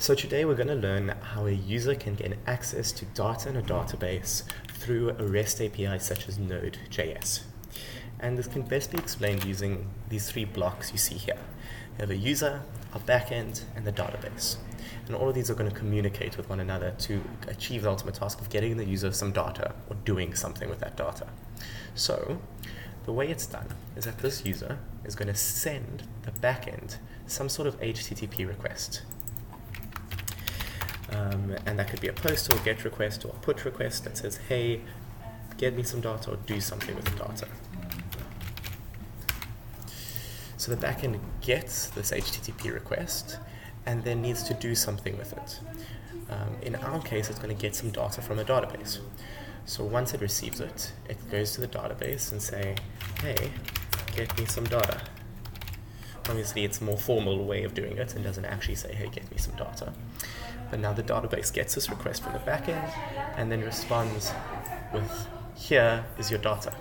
So today we're going to learn how a user can gain access to data in a database through a REST API such as Node.js. And this can best be explained using these three blocks you see here. You have a user, a backend, and the database. And all of these are going to communicate with one another to achieve the ultimate task of getting the user some data or doing something with that data. So the way it's done is that this user is going to send the backend some sort of HTTP request. And that could be a post or a GET request or a PUT request that says, hey, get me some data or do something with the data. So the backend gets this HTTP request and then needs to do something with it. In our case, it's going to get some data from a database. So once it receives it, it goes to the database and say, hey, get me some data. Obviously, it's a more formal way of doing it and doesn't actually say, hey, get me some data. But now the database gets this request from the backend and then responds with, here is your data.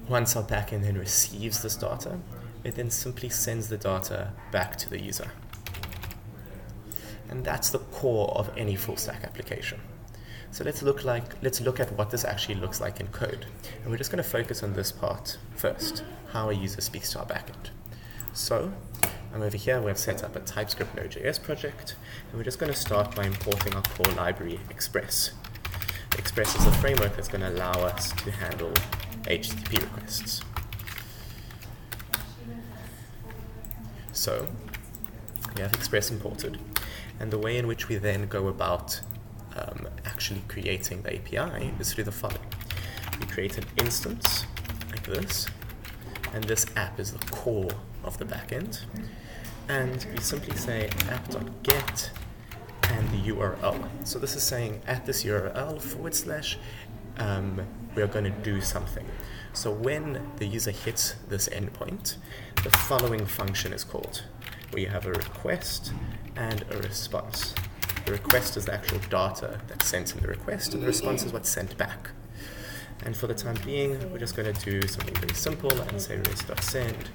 Once our backend then receives this data, it then simply sends the data back to the user. And that's the core of any full stack application. So let's look at what this actually looks like in code. And we're just going to focus on this part first, how a user speaks to our backend. So I'm over here, we've set up a TypeScript Node.js project, and we're just going to start by importing our core library, Express. Express is a framework that's going to allow us to handle HTTP requests. So we have Express imported, and the way in which we then go about actually creating the API is through the following. We create an instance like this, and this app is the core of the backend, and we simply say app.get and the URL. So this is saying at this URL / we're going to do something. So when the user hits this endpoint, the following function is called, where you have a request and a response. The request is the actual data that's sent in the request, and the response is what's sent back. And for the time being, we're just going to do something very simple and say res.send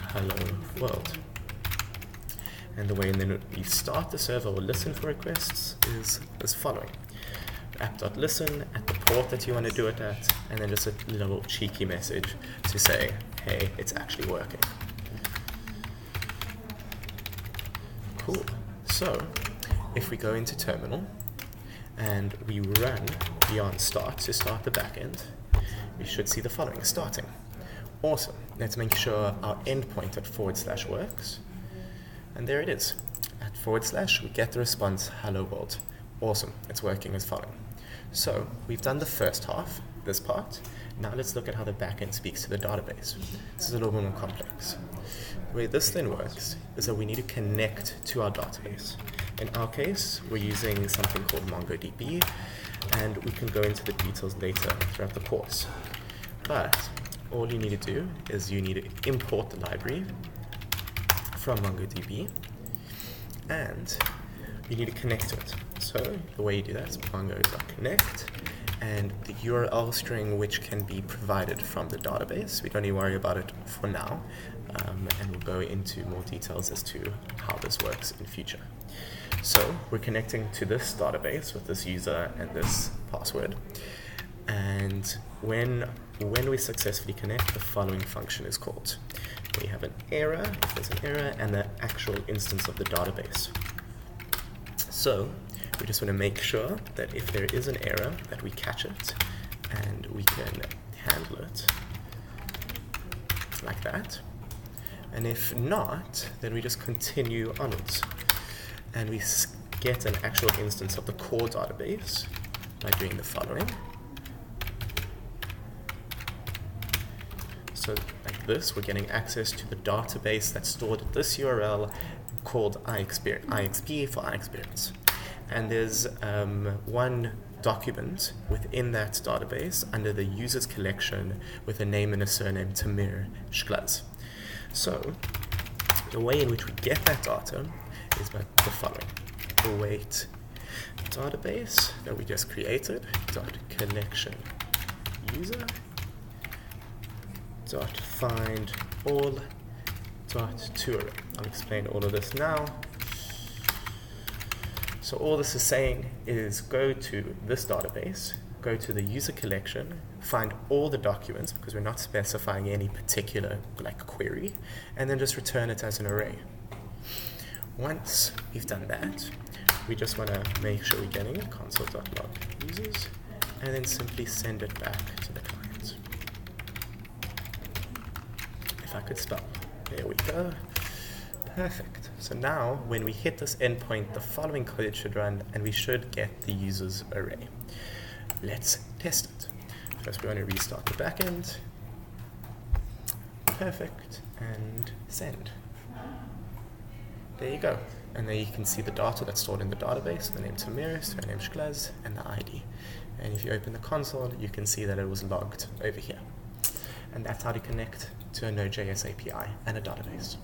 hello world. And the way then we start the server or listen for requests is as following. App.listen at the port that you want to do it at, and then just a little cheeky message to say, hey, it's actually working. Cool. So if we go into terminal and we run beyond start to start the backend, we should see the following starting. Awesome. Let's make sure our endpoint at / works. And there it is. At / we get the response, hello world. Awesome. It's working as following. So we've done the first half, this part. Now let's look at how the backend speaks to the database. This is a little bit more complex. The way this then works is that we need to connect to our database. In our case, we're using something called MongoDB, and we can go into the details later throughout the course. But all you need to do is you need to import the library from MongoDB, and you need to connect to it. So the way you do that is mongo.connect, and the URL string which can be provided from the database. We don't need to worry about it for now, and we'll go into more details as to how this works in future. So we're connecting to this database with this user and this password, and when we successfully connect, the following function is called. We have an error, if there's an error, and the actual instance of the database. So we just want to make sure that if there is an error, that we catch it and we can handle it like that. And if not, then we just continue onwards. And we get an actual instance of the core database by doing the following. So like this, we're getting access to the database that's stored at this URL called IXperience, IXP for IXperience. And there's one document within that database under the users collection with a name and a surname, Tamir Shklaz. So the way in which we get that data is by the following. Await database that we just created, dot collection user, dot find all dot to array. I'll explain all of this now. So all this is saying is go to this database, go to the user collection, find all the documents, because we're not specifying any particular query, and then just return it as an array. Once we've done that, we just want to make sure we're getting console.log users, and then simply send it back to the client. If I could spell. There we go. Perfect. So now when we hit this endpoint, the following code should run, and we should get the users array. Let's test it. First we want to restart the backend. Perfect. And send. There you go. And there you can see the data that's stored in the database, the name Tamir, surname Shklaz, and the ID. And if you open the console, you can see that it was logged over here. And that's how to connect to a Node.js API and a database.